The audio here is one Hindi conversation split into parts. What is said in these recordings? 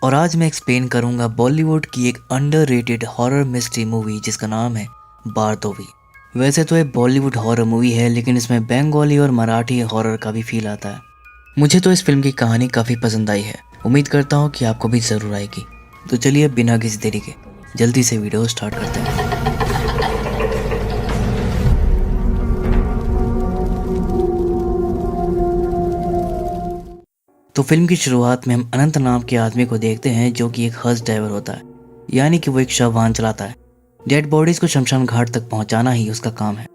और आज मैं एक्सप्लेन करूंगा बॉलीवुड की एक अंडररेटेड हॉरर मिस्ट्री मूवी जिसका नाम है बारतोवी। वैसे तो ये बॉलीवुड हॉरर मूवी है लेकिन इसमें बंगाली और मराठी हॉरर का भी फील आता है। मुझे तो इस फिल्म की कहानी काफ़ी पसंद आई है। उम्मीद करता हूँ कि आपको भी ज़रूर आएगी। तो चलिए बिना किसी देरी के जल्दी से वीडियो स्टार्ट करते हैं। तो फिल्म की शुरुआत में हम अनंत नाम के आदमी को देखते हैं जो कि एक हज ड्राइवर होता है, यानी कि वो एक शव वाहन चलाता है। डेड बॉडीज को शमशान घाट तक पहुंचाना ही उसका काम है।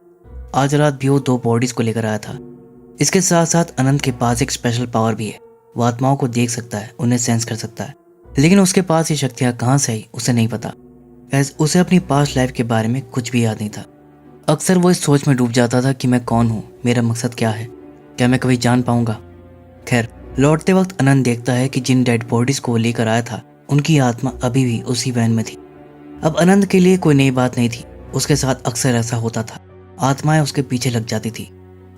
आज रात भी वो 2 बॉडीज को लेकर आया था। इसके साथ साथ अनंत के पास एक स्पेशल पावर भी है। वो आत्माओं को देख सकता है, उन्हें सेंस कर सकता है। लेकिन उसके पास ये शक्तियाँ कहाँ से आई उसे नहीं पता, एज उसे अपनी पास्ट लाइफ के बारे में कुछ भी याद नहीं था। अक्सर वो इस सोच में डूब जाता था कि मैं कौन हूँ, मेरा मकसद क्या है, क्या मैं कभी जान पाऊंगा। खैर, लौटते वक्त अनंत देखता है कि जिन डेड बॉडीज को वो लेकर आया था उनकी आत्मा अभी भी उसी वैन में थी। अब अनंत के लिए कोई नई बात नहीं थी। उसके साथ अक्सर ऐसा होता था, आत्माएं उसके पीछे लग जाती थी।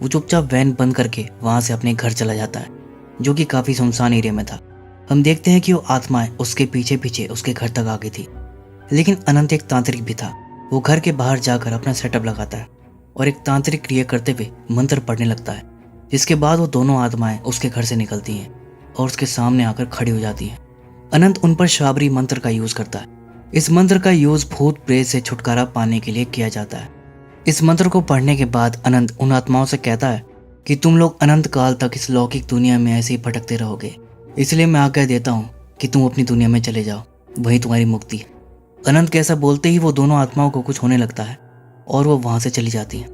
वो चुपचाप वैन बंद करके वहां से अपने घर चला जाता है, जो कि काफी सुनसान एरिया में था। हम देखते हैं कि वो आत्माएं उसके पीछे पीछे उसके घर तक आ गई थी। लेकिन अनंत एक तांत्रिक भी था। वो घर के बाहर जाकर अपना सेटअप लगाता है और एक तांत्रिक क्रिया करते हुए मंत्र पढ़ने लगता है, जिसके बाद वो दोनों आत्माएं उसके घर से निकलती हैं और उसके सामने आकर खड़ी हो जाती हैं। अनंत उन पर शाबरी मंत्र का यूज करता है। इस मंत्र का यूज भूत प्रेत से छुटकारा पाने के लिए किया जाता है। इस मंत्र को पढ़ने के बाद अनंत उन आत्माओं से कहता है कि तुम लोग अनंत काल तक इस लौकिक दुनिया में ऐसे ही भटकते रहोगे, इसलिए मैं आज्ञा देता हूँ कि तुम अपनी दुनिया में चले जाओ, वही तुम्हारी मुक्ति है। अनंत के ऐसा बोलते ही वो दोनों आत्माओं को कुछ होने लगता है और वो वहां से चली जाती है।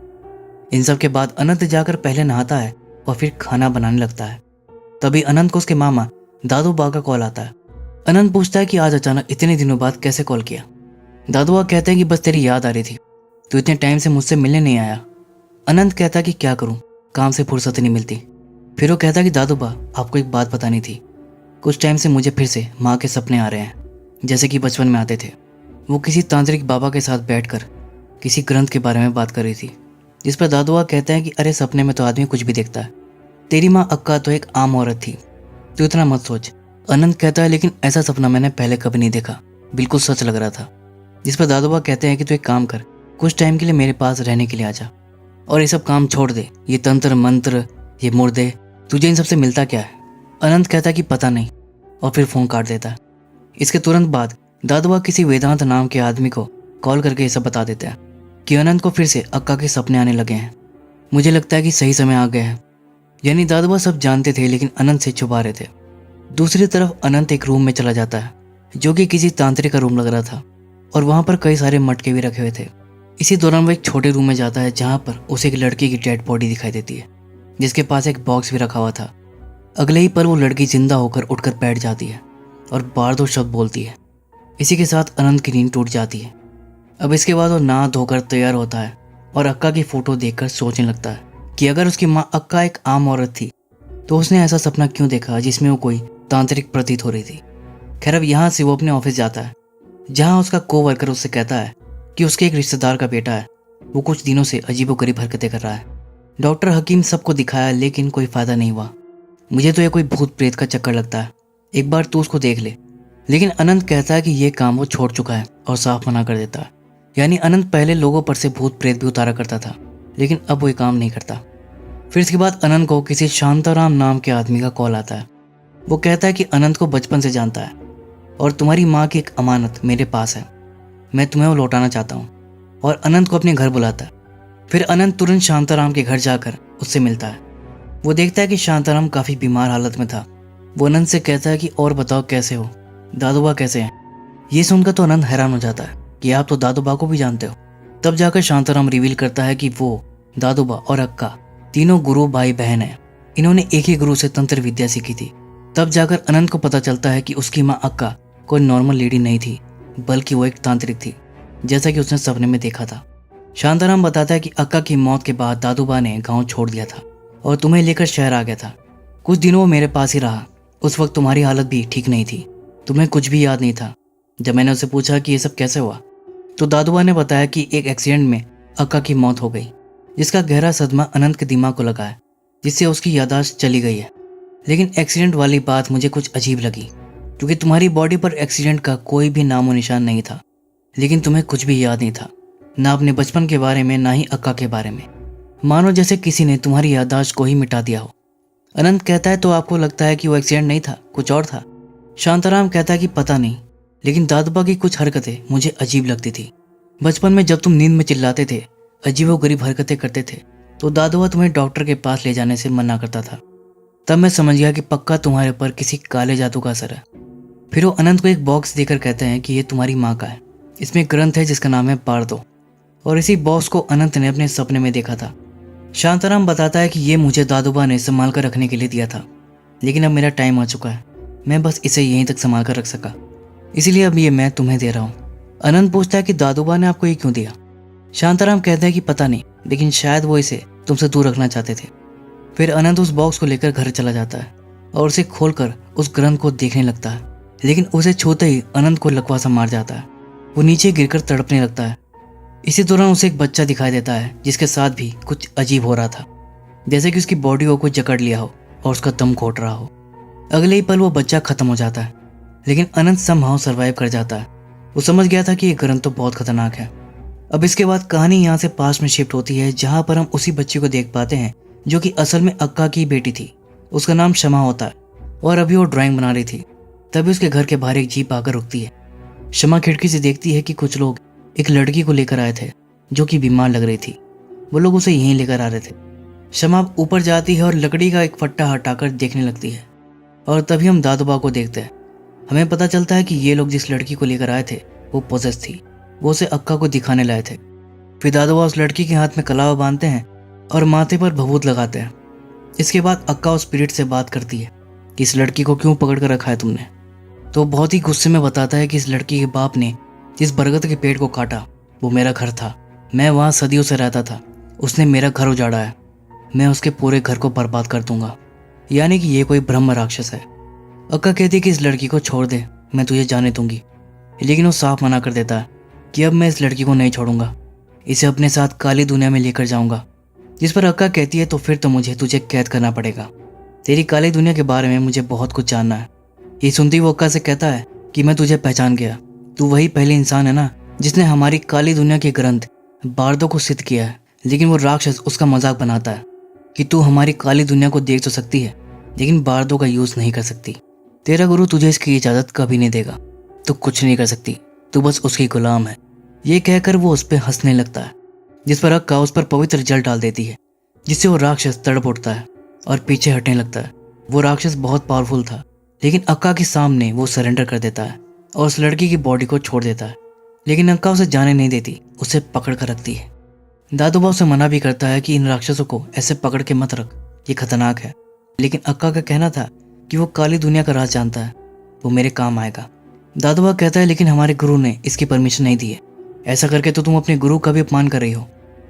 इन सब के बाद अनंत जाकर पहले नहाता है और फिर खाना बनाने लगता है। तभी अनंत को उसके मामा दादू बा का कॉल आता है। अनंत पूछता है कि आज अचानक इतने दिनों बाद कैसे कॉल किया। दादू बा कहते हैं कि बस तेरी याद आ रही थी, तो इतने टाइम से मुझसे मिलने नहीं आया। अनंत कहता है कि क्या करूं, काम से फुर्सत नहीं मिलती। फिर वो कहता है कि दादू बा आपको एक बात बतानी थी। कुछ टाइम से मुझे फिर से माँ के सपने आ रहे हैं, जैसे कि बचपन में आते थे। वो किसी तांत्रिक बाबा के साथ बैठकर किसी ग्रंथ के बारे में बात कर रही थी, जिस पर दादू बा कहते हैं कि अरे सपने में तो आदमी कुछ भी देखता है, तेरी माँ अक्का तो एक आम औरत थी, तो इतना मत सोच। अनंत कहता है लेकिन ऐसा सपना मैंने पहले कभी नहीं देखा, बिल्कुल सच लग रहा था। जिस पर दादू बा कहते हैं कि तू एक काम कर, कुछ टाइम के लिए मेरे पास रहने के लिए आ जा और ये सब काम छोड़ दे, ये तंत्र मंत्र, ये मुर्दे, तुझे इन सबसे मिलता क्या है। अनंत कहता है कि पता नहीं, और फिर फोन काट देता है। इसके तुरंत बाद दादू बा किसी वेदांत नाम के आदमी को कॉल करके ये सब बता देते हैं कि अनंत को फिर से अक्का के सपने आने लगे हैं। मुझे लगता है कि सही समय आ गया है। यानी दादू बा सब जानते थे लेकिन अनंत से छुपा रहे थे। दूसरी तरफ अनंत एक रूम में चला जाता है जो कि किसी तांत्रिक का रूम लग रहा था और वहां पर कई सारे मटके भी रखे हुए थे। इसी दौरान वो एक छोटे रूम में जाता है जहां पर उसे एक लड़की की डेड बॉडी दिखाई देती है, जिसके पास एक बॉक्स भी रखा हुआ था। अगले ही पल वो लड़की जिंदा होकर उठकर बैठ जाती है और बार 2 शब्द बोलती है। इसी के साथ अनंत की नींद टूट जाती है। अब इसके बाद वो नहा धोकर तैयार होता है और अक्का की फोटो देखकर सोचने लगता है कि अगर उसकी माँ अक्का एक आम औरत थी तो उसने ऐसा सपना क्यों देखा जिसमें वो कोई तांत्रिक प्रतीत हो रही थी। खैर, अब यहाँ से वो अपने ऑफिस जाता है जहाँ उसका कोवर्कर उससे कहता है कि उसके एक रिश्तेदार का बेटा है, वो कुछ दिनों से अजीबोगरीब हरकतें कर रहा है। डॉक्टर हकीम सबको दिखाया लेकिन कोई फायदा नहीं हुआ। मुझे तो ये कोई भूत प्रेत का चक्कर लगता है, एक बार तू उसको देख ले। लेकिन अनंत कहता है कि ये काम वो छोड़ चुका है और साफ मना कर देता है। यानी अनंत पहले लोगों पर से भूत प्रेत भी उतारा करता था लेकिन अब वो ये काम नहीं करता। फिर इसके बाद अनंत को किसी शांताराम नाम के आदमी का कॉल आता है। वो कहता है कि अनंत को बचपन से जानता है और तुम्हारी माँ की एक अमानत मेरे पास है, मैं तुम्हें वो लौटाना चाहता हूँ। और अनंत को अपने घर बुलाता है। फिर अनंत तुरंत शांताराम के घर जाकर उससे मिलता है। वो देखता है कि शांताराम काफ़ी बीमार हालत में था। वो अनंत से कहता है कि और बताओ कैसे हो, दादू बा कैसे हैं। ये सुनकर तो अनंत हैरान हो जाता है कि आप तो दादू बा को भी जानते हो। तब जाकर शांताराम रिवील करता है कि वो दादू बा और अक्का तीनों गुरु भाई बहन हैं। इन्होंने एक ही गुरु से तंत्र विद्या सीखी थी। तब जाकर अनंत को पता चलता है कि उसकी माँ अक्का कोई नॉर्मल लेडी नहीं थी, बल्कि वो एक तांत्रिक थी, जैसा कि उसने सपने में देखा था। शांताराम बताता है कि अक्का की मौत के बाद दादू बा ने गाँव छोड़ दिया था और तुम्हें लेकर शहर आ गया था। कुछ दिनों वो मेरे पास ही रहा। उस वक्त तुम्हारी हालत भी ठीक नहीं थी, तुम्हें कुछ भी याद नहीं था। जब मैंने उससे पूछा कि ये सब कैसे हुआ, तो दादू बा ने बताया कि एक एक्सीडेंट में अक्का की मौत हो गई, जिसका गहरा सदमा अनंत के दिमाग को लगा है, जिससे उसकी याददाश्त चली गई है। लेकिन एक्सीडेंट वाली बात मुझे कुछ अजीब लगी। क्योंकि तुम्हारी बॉडी पर एक्सीडेंट का कोई भी नामो निशान नहीं था। लेकिन तुम्हें कुछ भी याद नहीं था, ना अपने बचपन के बारे में, ना ही अक्का के बारे में। मानो जैसे किसी ने तुम्हारी याददाश्त को ही मिटा दिया हो। अनंत कहता है तो आपको लगता है कि वो एक्सीडेंट नहीं था, कुछ और था। शांताराम कहता है कि पता नहीं, लेकिन दादुबा की कुछ हरकतें मुझे अजीब लगती थी। बचपन में जब तुम नींद में चिल्लाते थे, अजीबोगरीब हरकतें करते थे, तो दादुबा तुम्हें डॉक्टर के पास ले जाने से मना करता था। तब मैं समझ गया कि पक्का तुम्हारे ऊपर किसी काले जादू का असर है। फिर वो अनंत को एक बॉक्स देकर कहते हैं कि ये तुम्हारी माँ का है। इसमें एक ग्रंथ है जिसका नाम है बारदो, और इसी बॉक्स को अनंत ने अपने सपने में देखा था। शांताराम बताता है कि ये मुझे दादुबा ने संभाल कर रखने के लिए दिया था, लेकिन अब मेरा टाइम आ चुका है। मैं बस इसे यहीं तक संभाल कर रख सका, इसलिए अब ये मैं तुम्हें दे रहा हूँ। अनंत पूछता है कि दादुबा ने आपको ये क्यों दिया। शांताराम कहते हैं कि पता नहीं, लेकिन शायद वो इसे तुमसे दूर रखना चाहते थे। फिर अनंत उस बॉक्स को लेकर घर चला जाता है और उसे खोलकर उस ग्रंथ को देखने लगता है, लेकिन उसे छूते ही अनंत को लकवा सा मार जाता है। वो नीचे गिरकर तड़पने लगता है। इसी दौरान उसे एक बच्चा दिखाई देता है जिसके साथ भी कुछ अजीब हो रहा था, जैसे कि उसकी बॉडी को कोई जकड़ लिया हो और उसका दम घोट रहा हो। अगले ही पल वो बच्चा खत्म हो जाता है, लेकिन अनंत समहाउ सर्वाइव कर जाता है। वो समझ गया था कि ये ग्रंथ तो बहुत खतरनाक है। अब इसके बाद कहानी यहाँ से पास में शिफ्ट होती है, जहाँ पर हम उसी बच्चे को देख पाते हैं जो कि असल में अक्का की बेटी थी। उसका नाम शमा होता है और अभी वो ड्राइंग बना रही थी। तभी उसके घर के बाहर एक जीप आकर रुकती है। शमा खिड़की से देखती है कि कुछ लोग एक लड़की को लेकर आए थे जो कि बीमार लग रही थी। वो लोग उसे यहीं लेकर आ रहे थे। शमा ऊपर जाती है और लकड़ी का एक फट्टा हटाकर देखने लगती है, और तभी हम दादुबा को देखते हैं। हमें पता चलता है कि ये लोग जिस लड़की को लेकर आए थे वो पोजेस थी। वो उसे अक्का को दिखाने लाए थे। फिर दादुबा उस लड़की के हाथ में कलावा बांधते हैं और माथे पर भभूत लगाते हैं। इसके बाद अक्का उस स्पिरिट से बात करती है कि इस लड़की को क्यों पकड़ कर रखा है तुमने। तो बहुत ही गुस्से में बताता है कि इस लड़की के बाप ने जिस बरगद के पेड़ को काटा वो मेरा घर था। मैं वहाँ सदियों से रहता था। उसने मेरा घर उजाड़ा है। मैं उसके पूरे घर को बर्बाद कर दूंगा। यानी कि ये कोई ब्रह्म राक्षस है। अक्का कहती है कि इस लड़की को छोड़ दे, मैं तुझे जाने दूंगी। लेकिन वो साफ मना कर देता है कि अब मैं इस लड़की को नहीं छोड़ूंगा, इसे अपने साथ काली दुनिया में लेकर जाऊंगा। जिस पर अक्का कहती है तो फिर तो मुझे तुझे कैद करना पड़ेगा। तेरी काली दुनिया के बारे में मुझे बहुत कुछ जानना है। ये सुनती वो अक्का से कहता है कि मैं तुझे पहचान गया। तू वही पहली इंसान है ना जिसने हमारी काली दुनिया के ग्रंथ बारदो को सिद्ध किया है। लेकिन वो राक्षस उसका मजाक बनाता है कि तू हमारी काली दुनिया को देख तो सकती है, लेकिन बारदो का यूज नहीं कर सकती। तेरा गुरु तुझे इसकी इजाजत कभी नहीं देगा। तू कुछ नहीं कर सकती, तू बस उसकी गुलाम है। ये कहकर वो उस पर हंसने लगता है, जिस पर अक्का उस पर पवित्र जल डाल देती है, जिससे वो राक्षस तड़प उठता है और पीछे हटने लगता है। वो राक्षस बहुत पावरफुल था, लेकिन अक्का के सामने वो सरेंडर कर देता है और उस लड़की की बॉडी को छोड़ देता है। लेकिन अक्का उसे जाने नहीं देती, उसे पकड़ कर रखती है। दादुबा उसे मना भी करता है कि इन राक्षसों को ऐसे पकड़ के मत रख, ये खतरनाक है। लेकिन अक्का का कहना था कि वो काली दुनिया का राज जानता है, वो मेरे काम आएगा। दादुबा कहता है लेकिन हमारे गुरु ने इसकी परमिशन नहीं दी है। ऐसा करके तो तुम अपने गुरु का भी अपमान कर रही हो।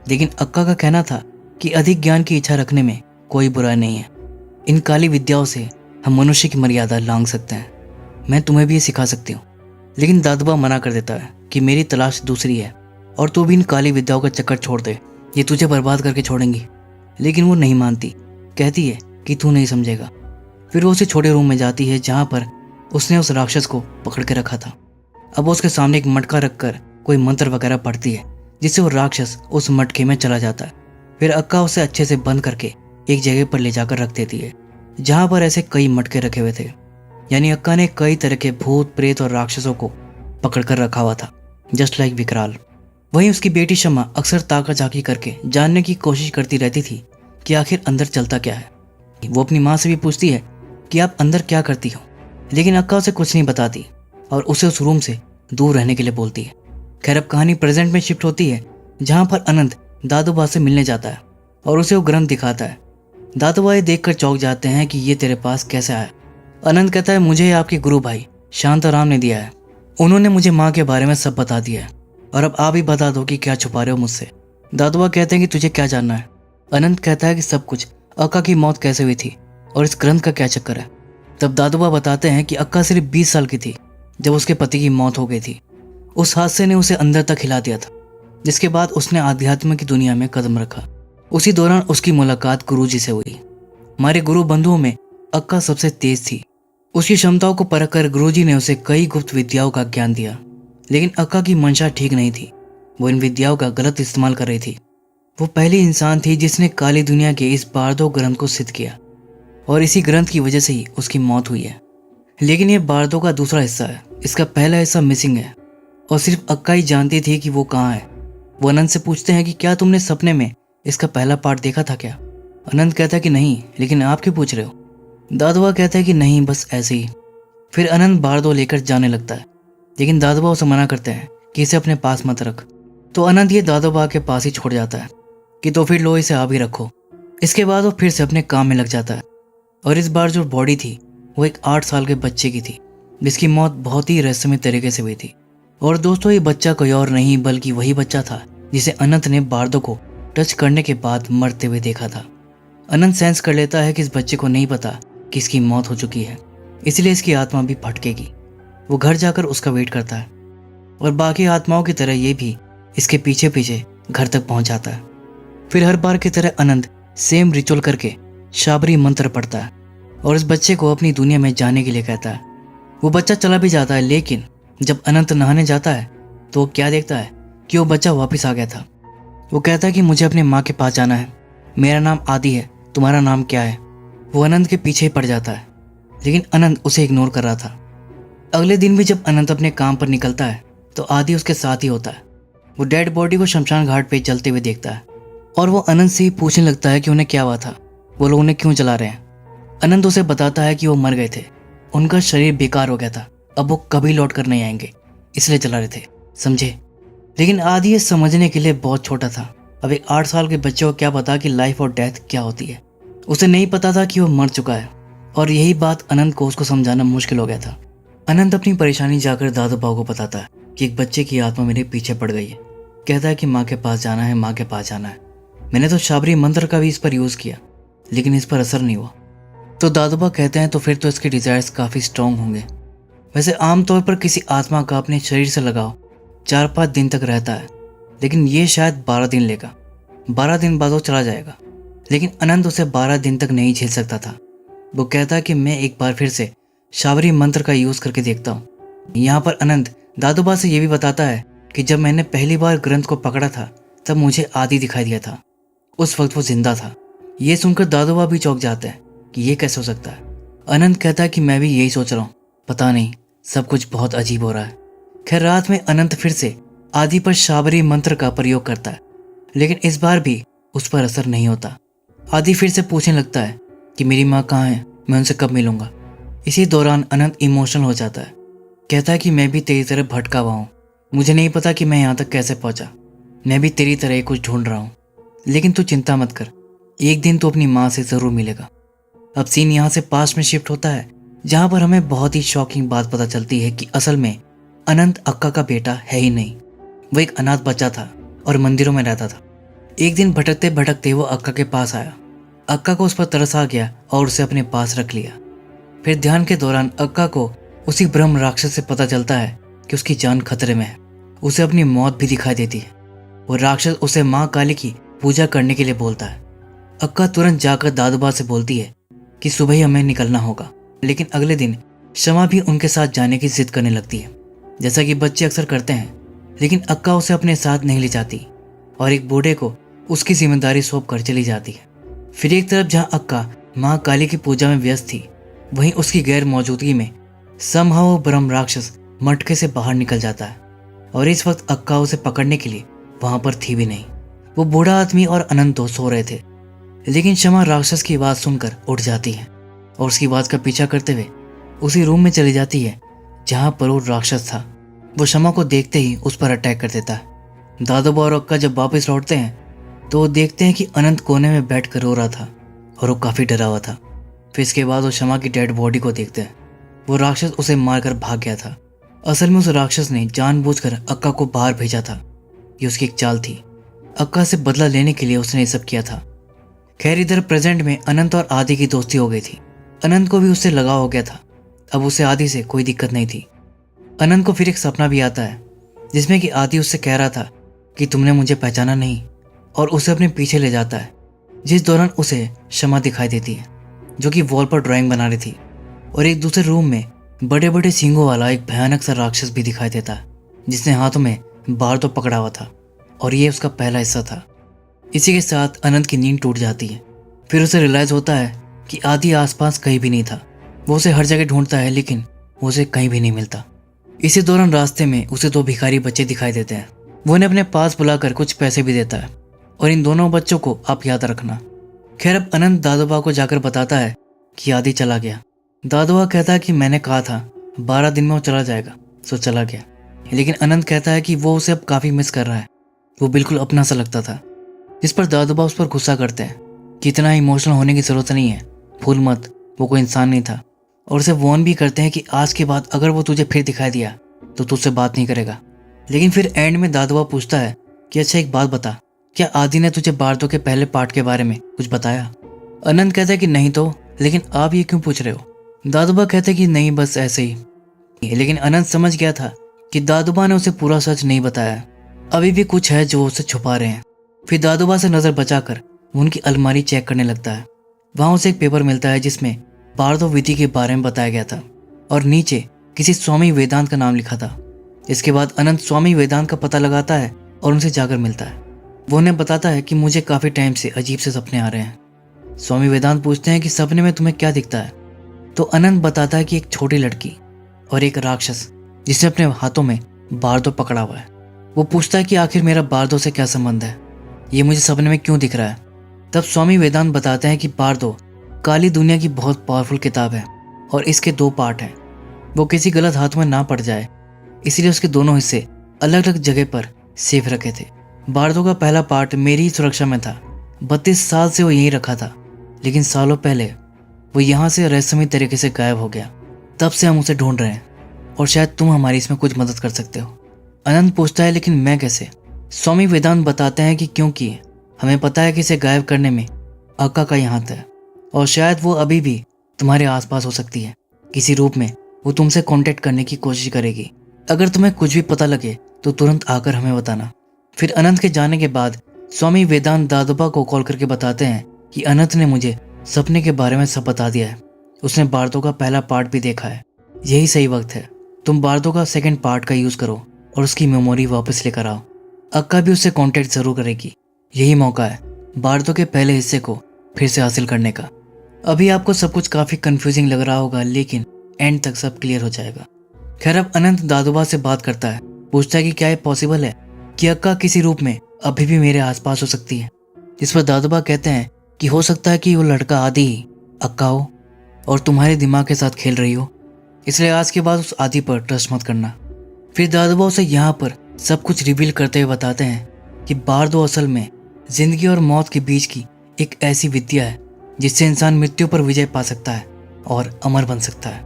लेकिन अक्का का कहना था कि अधिक ज्ञान की इच्छा रखने में कोई बुराई नहीं है। इन काली विद्याओं से हम मनुष्य की मर्यादा लांघ सकते हैं। मैं तुम्हें भी ये सिखा सकती हूँ। लेकिन दादुबा मना कर देता है कि मेरी तलाश दूसरी है और तू भी इन काली विद्याओं का चक्कर छोड़ दे, ये तुझे बर्बाद करके छोड़ेंगी। लेकिन वो नहीं मानती, कहती है कि तू नहीं समझेगा। फिर वो उसे छोटे रूम में जाती है जहाँ पर उसने उस राक्षस को पकड़ के रखा था। अब वो उसके सामने एक मटका रखकर कोई मंत्र वगैरह पढ़ती है, जिससे वो राक्षस उस मटके में चला जाता है। फिर अक्का उसे अच्छे से बंद करके एक जगह पर ले जाकर रख देती है, जहाँ पर ऐसे कई मटके रखे हुए थे। यानी अक्का ने कई तरह के भूत प्रेत और राक्षसों को पकड़ कर रखा हुआ था, जस्ट लाइक विकराल। वहीं उसकी बेटी शमा अक्सर ताका झाकी करके जानने की कोशिश करती रहती थी कि आखिर अंदर चलता क्या है। वो अपनी माँ से भी पूछती है कि आप अंदर क्या करती हो, लेकिन अक्का उसे कुछ नहीं बताती और उसे उस रूम से दूर रहने के लिए बोलती है। खैर अब कहानी प्रेजेंट में शिफ्ट होती है, जहाँ पर अनंत दादुबा से मिलने जाता है और उसे वो ग्रंथ दिखाता है। दादुबा ये देखकर चौंक जाते हैं कि ये तेरे पास कैसे आया। अनंत कहता है मुझे आपके गुरु भाई शांताराम ने दिया है। उन्होंने मुझे माँ के बारे में सब बता दिया है, और अब आप ही बता दो कि क्या छुपा रहे हो मुझसे। दादुबा कहते हैं कि तुझे क्या जानना है। अनंत कहता है कि सब कुछ, अक्का की मौत कैसे हुई थी और इस ग्रंथ का क्या चक्कर है। तब दादुबा बताते हैं कि अक्का सिर्फ 20 साल की थी जब उसके पति की मौत हो गई थी। उस हादसे ने उसे अंदर तक हिला दिया था, जिसके बाद उसने आध्यात्म की दुनिया में कदम रखा। उसी दौरान उसकी मुलाकात गुरुजी से हुई। हमारे गुरु बंधुओं में अक्का सबसे तेज थी। उसकी क्षमताओं को परख कर गुरुजी ने उसे कई गुप्त विद्याओं का ज्ञान दिया, लेकिन अक्का की मंशा ठीक नहीं थी। वो इन विद्याओं का गलत इस्तेमाल कर रही थी। वो पहली इंसान थी जिसने काली दुनिया के इस बारदो ग्रंथ को सिद्ध किया, और इसी ग्रंथ की वजह से ही उसकी मौत हुई है। लेकिन ये बारदो का दूसरा हिस्सा है। इसका पहला हिस्सा मिसिंग है, और सिर्फ अक्का ही जानती थी कि वो कहाँ है। वो अनंत से पूछते हैं कि क्या तुमने सपने में इसका पहला पार्ट देखा था क्या? अनंत कहता है कि नहीं, लेकिन आप क्यों पूछ रहे हो? दादुआ कहता है कि नहीं, बस ऐसे ही। फिर अनंत बारदो लेकर जाने लगता है, लेकिन दादुआ उसे मना करते हैं कि इसे अपने पास मत रख। तो अनंत ये दादुआ के पास ही छोड़ जाता है कि तो फिर लो, इसे आप ही रखो। इसके बाद वो फिर से अपने काम में लग जाता है, और इस बार जो बॉडी थी वो एक 8 साल के बच्चे की थी, जिसकी मौत बहुत ही रहस्यमय तरीके से हुई थी। और दोस्तों, ये बच्चा कोई और नहीं बल्कि वही बच्चा था जिसे अनंत ने बारदो को टच करने के बाद मरते हुए देखा था। अनंत सेंस कर लेता है कि इस बच्चे को नहीं पता कि इसकी मौत हो चुकी है, इसलिए इसकी आत्मा भी भटकेगी। वो घर जाकर उसका वेट करता है, और बाकी आत्माओं की तरह ये भी इसके पीछे पीछे घर तक पहुंच जाता है। फिर हर बार की तरह अनंत सेम रिचुअल करके शाबरी मंत्र पढ़ता है और इस बच्चे को अपनी दुनिया में जाने के लिए कहता है। वो बच्चा चला भी जाता है, लेकिन जब अनंत नहाने जाता है तो वो क्या देखता है कि वो बच्चा वापस आ गया था। वो कहता है कि मुझे अपने माँ के पास जाना है, मेरा नाम आदि है, तुम्हारा नाम क्या है? वो अनंत के पीछे ही पड़ जाता है, लेकिन अनंत उसे इग्नोर कर रहा था। अगले दिन भी जब अनंत अपने काम पर निकलता है तो आदि उसके साथ ही होता है। वो डेड बॉडी को शमशान घाट पे जलते हुए देखता है, और वो अनंत से ही पूछने लगता है कि उन्हें क्या हुआ था, वो लोग उन्हें क्यों जला रहे हैं। अनंत उसे बताता है कि वो मर गए थे, उनका शरीर बेकार हो गया था, अब वो कभी लौट कर नहीं आएंगे, इसलिए जला रहे थे, समझे? लेकिन आदि ये समझने के लिए बहुत छोटा था। अब एक 8 साल के बच्चे को क्या पता कि लाइफ और डेथ क्या होती है। उसे नहीं पता था कि वो मर चुका है, और यही बात अनंत को उसको समझाना मुश्किल हो गया था। अनंत अपनी परेशानी जाकर दादू बाबू को बताता है कि एक बच्चे की आत्मा मेरे पीछे पड़ गई है। कहता है कि माँ के पास जाना है, माँ के पास जाना है। मैंने तो शाबरी मंत्र का भी इस पर यूज़ किया, लेकिन इस पर असर नहीं हुआ। तो दादूबा कहते हैं तो फिर तो इसके डिजायर्स काफ़ी स्ट्रॉन्ग होंगे। वैसे आमतौर पर किसी आत्मा का अपने शरीर से लगाव 4-5 दिन तक रहता है, लेकिन ये शायद 12 दिन लेगा। 12 दिन बाद वो चला जाएगा, लेकिन अनंत उसे 12 दिन तक नहीं झेल सकता था। वो कहता है कि मैं एक बार फिर से शाबरी मंत्र का यूज़ करके देखता हूँ। यहाँ पर अनंत दादूबा से ये भी बताता है कि जब मैंने पहली बार ग्रंथ को पकड़ा था तब मुझे आदि दिखाई दिया था, उस वक्त वो जिंदा था। ये सुनकर दादूबा भी चौंक जाते हैं कि ये कैसे हो सकता है। अनंत कहता है कि मैं भी यही सोच रहा हूँ, पता नहीं, सब कुछ बहुत अजीब हो रहा है। खैर, रात में अनंत फिर से आदि पर शाबरी मंत्र का प्रयोग करता है, लेकिन इस बार भी उस पर असर नहीं होता। आदि फिर से पूछने लगता है कि मेरी माँ कहाँ है, मैं उनसे कब मिलूंगा। इसी दौरान अनंत इमोशनल हो जाता है, कहता है कि मैं भी तेरी तरह भटका हुआ हूँ, मुझे नहीं पता कि मैं यहाँ तक कैसे पहुँचा। मैं भी तेरी तरह ही कुछ ढूंढ रहा हूँ, लेकिन तू चिंता मत कर, एक दिन तू अपनी माँ से ज़रूर मिलेगा। अब सीन यहाँ से पास्ट में शिफ्ट होता है, जहाँ पर हमें बहुत ही शॉकिंग बात पता चलती है कि असल में अनंत अक्का का बेटा है ही नहीं। वो एक अनाथ बच्चा था और मंदिरों में रहता था। एक दिन भटकते भटकते वो अक्का के पास आया। अक्का को उस पर तरस आ गया और उसे अपने पास रख लिया। फिर ध्यान के दौरान अक्का को उसी ब्रह्म राक्षस से पता चलता है कि उसकी जान खतरे में है। उसे अपनी मौत भी दिखाई देती है। वो राक्षस उसे माँ काली की पूजा करने के लिए बोलता है। अक्का तुरंत जाकर दादूबा से बोलती है कि सुबह ही हमें निकलना होगा, लेकिन अगले दिन शमा भी उनके साथ जाने की जिद करने लगती है, जैसा कि बच्चे अक्सर करते हैं। लेकिन अक्का उसे अपने साथ नहीं ले जाती और एक बूढ़े को उसकी जिम्मेदारी सौंप कर चली जाती है। फिर एक तरफ जहाँ अक्का माँ काली की पूजा में व्यस्त थी, वहीं उसकी गैर मौजूदगी में समहाउ वो ब्रह्म राक्षस मटके से बाहर निकल जाता है, और इस वक्त अक्का उसे पकड़ने के लिए वहां पर थी भी नहीं। वो बूढ़ा आदमी और अनंत तो सो रहे थे, लेकिन शमा राक्षस की आवाज़ सुनकर उठ जाती है और उसकी आवाज़ का पीछा करते हुए उसी रूम में चली जाती है जहां पर वो राक्षस था। वो शमा को देखते ही उस पर अटैक कर देता है। दादोबा और अक्का जब वापस लौटते हैं तो वो देखते हैं कि अनंत कोने में बैठ कर रो रहा था और वो काफ़ी डरा हुआ था। फिर इसके बाद वो शमा की डेड बॉडी को देखते हैं। वो राक्षस उसे मारकर भाग गया था। असल में उस राक्षस ने जानबूझकर अक्का को बाहर भेजा था। ये उसकी एक चाल थी। अक्का से बदला लेने के लिए उसने ये सब किया था। खैर, इधर प्रेजेंट में अनंत और आदि की दोस्ती हो गई थी। अनंत को भी उससे लगाव हो गया था। अब उसे आदि से कोई दिक्कत नहीं थी। अनंत को फिर एक सपना भी आता है जिसमें कि आदि उससे कह रहा था कि तुमने मुझे पहचाना नहीं, और उसे अपने पीछे ले जाता है, जिस दौरान उसे शमा दिखाई देती है जो कि वॉल पर ड्राइंग बना रही थी। और एक दूसरे रूम में बड़े बड़े सींगों वाला एक भयानक सा राक्षस भी दिखाई देता है, जिसने हाथों में बारदो पकड़ा हुआ था और ये उसका पहला हिस्सा था। इसी के साथ अनंत की नींद टूट जाती है। फिर उसे रियलाइज होता है कि आदि आसपास कहीं भी नहीं था। वो उसे हर जगह ढूंढता है लेकिन उसे कहीं भी नहीं मिलता। इसी दौरान रास्ते में उसे दो भिखारी बच्चे दिखाई देते हैं। वो उन्हें अपने पास बुलाकर कुछ पैसे भी देता है और इन दोनों बच्चों को आप याद रखना। खैर, अब अनंत दादोबा को जाकर बताता है कि आदि चला गया। दादोबा कहता है कि मैंने कहा था 12 दिन में वो चला जाएगा, सो चला गया। लेकिन अनंत कहता है कि वो उसे अब काफ़ी मिस कर रहा है, वो बिल्कुल अपना सा लगता था। जिस पर दादोबा उस पर गुस्सा करते हैं कि इतना इमोशनल होने की ज़रूरत नहीं है, भूल मत वो कोई इंसान नहीं था। और उसे वार्न भी करते हैं कि आज के बाद अगर वो तुझे फिर दिखाई दिया तो तुझसे बात नहीं करेगा। लेकिन फिर एंड में दादोबा पूछता है कि अच्छा एक बात बता, क्या आदि ने तुझे बारदो के पहले पार्ट के बारे में कुछ बताया? अनंत कहता है कि नहीं तो, लेकिन आप ये क्यों पूछ रहे हो? दादोबा कहते हैं कि नहीं, बस ऐसे ही। लेकिन अनंत समझ गया था कि दादोबा ने उसे पूरा सच नहीं बताया, अभी भी कुछ है जो उसे छुपा रहे हैं। फिर दादोबा से नजर बचाकर वो उनकी अलमारी चेक करने लगता है। वहां उसे एक पेपर मिलता है जिसमें बारदो विधि के बारे में बताया गया था और नीचे किसी स्वामी वेदांत का नाम लिखा था। इसके बाद अनंत स्वामी वेदांत का पता लगाता है और उनसे जाकर मिलता है। वो उन्हें बताता है कि मुझे काफी टाइम से अजीब से सपने आ रहे हैं। स्वामी वेदांत पूछते हैं कि सपने में तुम्हें क्या दिखता है? तो अनंत बताता है कि एक छोटी लड़की और एक राक्षस जिसने अपने हाथों में बारदो पकड़ा हुआ है। वो पूछता है कि आखिर मेरा बारदो से क्या संबंध है, ये मुझे सपने में क्यों दिख रहा है? तब स्वामी वेदांत बताते हैं कि बारदो काली दुनिया की बहुत पावरफुल किताब है और इसके 2 पार्ट हैं। वो किसी गलत हाथ में ना पड़ जाए, इसलिए उसके दोनों हिस्से अलग अलग जगह पर सेफ रखे थे। बारदो का पहला पार्ट मेरी ही सुरक्षा में था। 32 साल से वो यहीं रखा था, लेकिन सालों पहले वो यहाँ से रहस्यमय तरीके से गायब हो गया। तब से हम उसे ढूंढ रहे हैं और शायद तुम हमारी इसमें कुछ मदद कर सकते हो। अनंत पूछता है लेकिन मैं कैसे? स्वामी वेदांत बताते हैं कि क्योंकि हमें पता है कि इसे गायब करने में अक्का का ही हाथ है और शायद वो अभी भी तुम्हारे आसपास हो सकती है। किसी रूप में वो तुमसे कांटेक्ट करने की कोशिश करेगी। अगर तुम्हें कुछ भी पता लगे तो तुरंत आकर हमें बताना। फिर अनंत के जाने के बाद स्वामी वेदांत दादोबा को कॉल करके बताते हैं कि अनंत ने मुझे सपने के बारे में सब बता दिया है। उसने बारदो का पहला पार्ट भी देखा है। यही सही वक्त है, तुम बारदो का सेकंड पार्ट का यूज करो और उसकी मेमोरी वापस लेकर आओ। अक्का भी उससे कांटेक्ट जरूर करेगी। यही मौका है बारदो के पहले हिस्से को फिर से हासिल करने का। अभी आपको सब कुछ काफी कंफ्यूजिंग लग रहा होगा, लेकिन एंड तक सब क्लियर हो जाएगा। खैर, अब अनंत दादोबा से बात करता है, पूछता है कि क्या ये पॉसिबल है कि अक्का किसी रूप में अभी भी मेरे आसपास हो सकती है। जिस पर दादोबा कहते हैं कि हो सकता है कि वो लड़का आदि ही अक्का हो और तुम्हारे दिमाग के साथ खेल रही हो, इसलिए आज के बाद उस आदि पर ट्रस्ट मत करना। फिर दादोबा उसे यहाँ पर सब कुछ रिवील करते हुए बताते हैं कि बारदो असल में जिंदगी और मौत के बीच की एक ऐसी विद्या है जिससे इंसान मृत्यु पर विजय पा सकता है और अमर बन सकता है।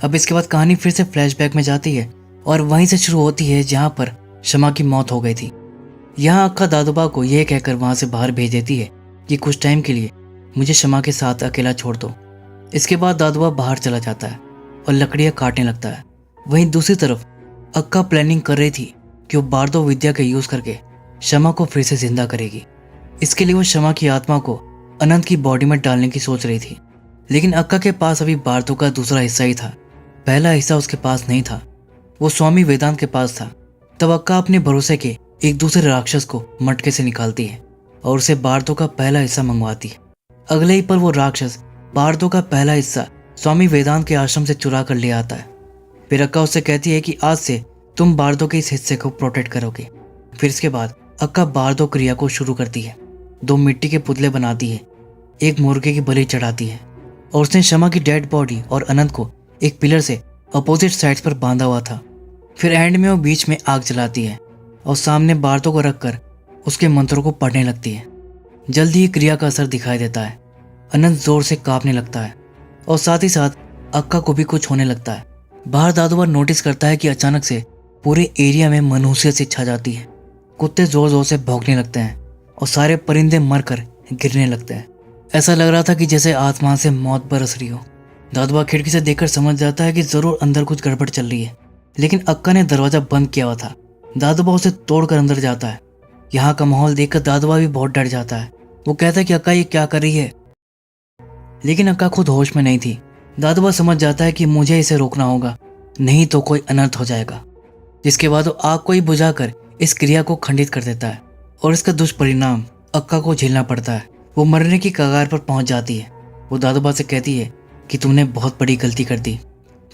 अब इसके बाद कहानी फिर से फ्लैशबैक में जाती है और वहीं से शुरू होती है जहाँ पर शमा की मौत हो गई थी। यहाँ अक्का दादोबा को यह कहकर वहां से बाहर भेज देती है कि कुछ टाइम के लिए मुझे शमा के साथ अकेला छोड़ दो। इसके बाद दादोबा बाहर चला जाता है और लकड़ियां काटने लगता है। वहीं दूसरी तरफ अक्का प्लानिंग कर रही थी कि वो बारदो विद्या का यूज करके शमा को फिर से जिंदा करेगी। इसके लिए वो शमा की आत्मा को अनंत की बॉडी में डालने की सोच रही थी, लेकिन अक्का के पास अभी बारदो का दूसरा हिस्सा ही था। पहला हिस्सा उसके पास नहीं था, वो स्वामी वेदांत के पास था। तब अक्का अपने भरोसे के एक दूसरे राक्षस को मटके से निकालती है और उसे बारदो का पहला हिस्सा मंगवाती है। अगले ही पल वो राक्षस बारदो का पहला हिस्सा स्वामी वेदांत के आश्रम से चुरा कर ले आता है। फिर अक्का उससे कहती है कि आज से तुम बारदो के इस हिस्से को प्रोटेक्ट करोगे। फिर इसके बाद अक्का बारदो क्रिया को शुरू करती है। 2 मिट्टी के पुतले बनाती है, एक मुर्गे की बलि चढ़ाती है और उसने शमा की डेड बॉडी और अनंत को एक पिलर से अपोजिट साइड्स पर बांधा हुआ था। फिर एंड में वो बीच में आग जलाती है और सामने बारदो को रखकर उसके मंत्रों को पढ़ने लगती है। जल्दी ही क्रिया का असर दिखाई देता है। अनंत जोर से कांपने लगता है और साथ ही साथ अक्का को भी कुछ होने लगता है। बाहर दादोबा नोटिस करता है कि अचानक से पूरे एरिया में मनहूसियत सी छा जाती है। कुत्ते जोर जोर से भौंकने लगते हैं और सारे परिंदे मरकर गिरने लगते हैं। ऐसा लग रहा था कि जैसे आसमान से मौत बरस रही हो। दादोबा खिड़की से देखकर समझ जाता है कि जरूर अंदर कुछ गड़बड़ चल रही है, लेकिन अक्का ने दरवाजा बंद किया हुआ था। दादोबा उसे तोड़कर अंदर जाता है। यहाँ का माहौल देखकर दादोबा भी बहुत डर जाता है। वो कहता है कि अक्का ये क्या कर रही है, लेकिन अक्का खुद होश में नहीं थी। दादोबा समझ जाता है कि मुझे इसे रोकना होगा, नहीं तो कोई अनर्थ हो जाएगा। जिसके बाद वो आग को ही बुझाकर इस क्रिया को खंडित कर देता है और इसका दुष्परिणाम अक्का को झेलना पड़ता है। वो मरने की कगार पर पहुंच जाती है। वो दादोबा से कहती है कि तुमने बहुत बड़ी गलती कर दी।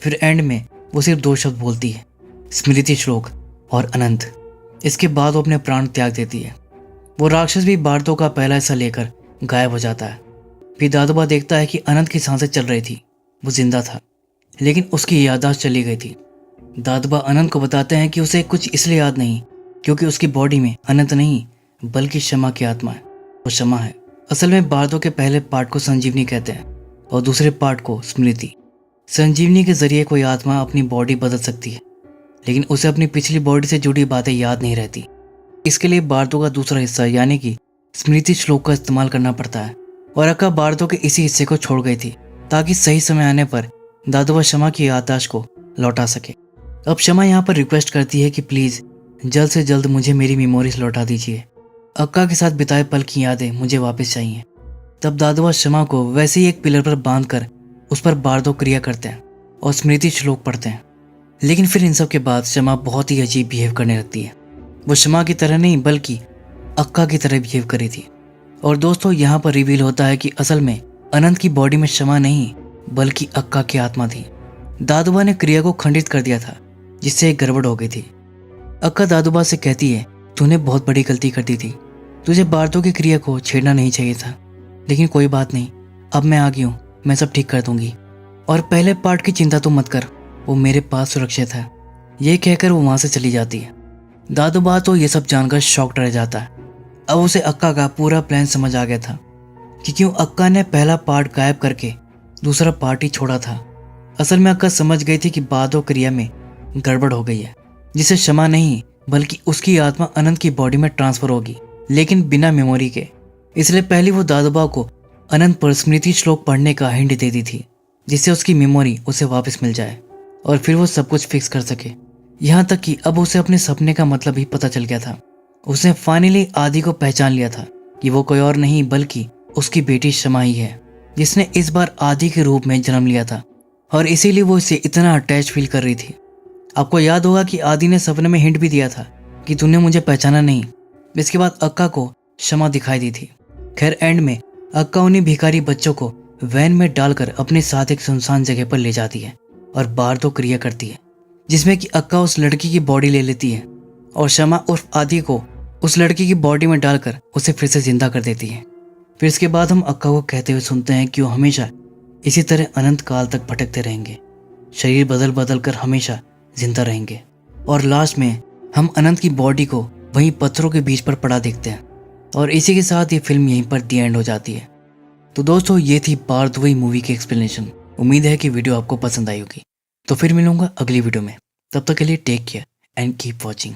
फिर एंड में वो सिर्फ 2 शब्द बोलती है, स्मृति श्लोक और अनंत। इसके बाद वो अपने प्राण त्याग देती है। वो राक्षस भी बारतों का पहला हिस्सा लेकर गायब हो जाता है। फिर दादोबा देखता है कि अनंत की सांसें चल रही थी। वो जिंदा था, लेकिन उसकी याददाश्त चली गई थी। दादोबा अनंत को बताते हैं कि उसे कुछ इसलिए याद नहीं क्योंकि उसकी बॉडी में अनंत नहीं बल्कि क्षमा की आत्मा है। वो क्षमा है। असल में बारतों के पहले पार्ट को संजीवनी कहते हैं और दूसरे पार्ट को स्मृति। संजीवनी के जरिए कोई आत्मा अपनी बॉडी बदल सकती है, लेकिन उसे अपनी पिछली बॉडी से जुड़ी बातें याद नहीं रहती। इसके लिए बारतों का दूसरा हिस्सा यानी कि स्मृति श्लोक का इस्तेमाल करना पड़ता है। और अक्का बारतों के इसी हिस्से को छोड़ गई थी ताकि सही समय आने पर दादोबा क्षमा की याददाश्त को लौटा सके। अब क्षमा यहाँ पर रिक्वेस्ट करती है कि प्लीज़ जल्द से जल्द मुझे मेरी मेमोरीज लौटा दीजिए। अक्का के साथ बिताए पल की यादें मुझे वापस चाहिए। तब दादोबा क्षमा को वैसे ही एक पिलर पर बांधकर उस पर बारदो क्रिया करते हैं और स्मृति श्लोक पढ़ते हैं। लेकिन फिर इन सब के बाद क्षमा बहुत ही अजीब बिहेव करने लगती है। वो क्षमा की तरह नहीं बल्कि अक्का की तरह बिहेव करी थी। और दोस्तों यहाँ पर रिवील होता है कि असल में अनंत की बॉडी में क्षमा नहीं बल्कि अक्का की आत्मा थी। दादोबा ने क्रिया को खंडित कर दिया था, जिससे एक गड़बड़ हो गई थी। अक्का दादोबा से कहती है, तूने बहुत बड़ी गलती कर दी थी, तुझे बारतों की क्रिया को छेड़ना नहीं चाहिए था। लेकिन कोई बात नहीं, अब मैं आ गई हूँ, मैं सब ठीक कर दूंगी। और पहले पार्ट की चिंता तो मत कर, वो मेरे पास सुरक्षित है। ये कहकर वो वहाँ से चली जाती है। दादोबा तो ये सब जानकर शॉक्ड रह जाता है। अब उसे अक्का का पूरा प्लान समझ आ गया था कि क्यों अक्का ने पहला पार्ट गायब करके दूसरा पार्ट ही छोड़ा था। असल में अक्का समझ गई थी कि बारदो क्रिया में गड़बड़ हो गई है, जिसे क्षमा नहीं बल्कि उसकी आत्मा अनंत की बॉडी में ट्रांसफर होगी, लेकिन बिना मेमोरी के। इसलिए पहले वो दादोबा को अनंत पर स्मृति श्लोक पढ़ने का हिंट दे दी थी, जिससे उसकी मेमोरी उसे वापस मिल जाए और फिर वो सब कुछ फिक्स कर सके। यहाँ तक कि अब उसे अपने सपने का मतलब ही पता चल गया था। उसने फाइनली आदि को पहचान लिया था कि वो कोई और नहीं बल्कि उसकी बेटी क्षमा ही है, जिसने इस बार आदि के रूप में जन्म लिया था और इसीलिए वो इससे इतना अटैच फील कर रही थी। आपको याद होगा कि आदि ने सपने में हिंट भी दिया था कि तूने मुझे पहचाना नहीं। इसके बाद अक्का को क्षमा दिखाई दी थी। खैर एंड में अक्का उन्हीं भिखारी बच्चों को वैन में डालकर अपने साथ एक सुनसान जगह पर ले जाती है और बारदो क्रिया करती है, जिसमें कि अक्का उस लड़की की बॉडी ले लेती है और क्षमा उर्फ आदि को उस लड़की की बॉडी में डालकर उसे फिर से जिंदा कर देती है। फिर इसके बाद हम अक्का को कहते हुए सुनते हैं कि वो हमेशा इसी तरह अनंत काल तक भटकते रहेंगे, शरीर बदल बदल कर हमेशा जिंदा रहेंगे। और लास्ट में हम अनंत की बॉडी को वहीं पत्थरों के बीच पर पड़ा देखते हैं। और इसी के साथ ये फिल्म यहीं पर दी एंड हो जाती है। तो दोस्तों ये थी बारदोई मूवी की एक्सप्लेनेशन। उम्मीद है कि वीडियो आपको पसंद आई होगी। तो फिर मिलूंगा अगली वीडियो में। तब तक के लिए take care and keep watching.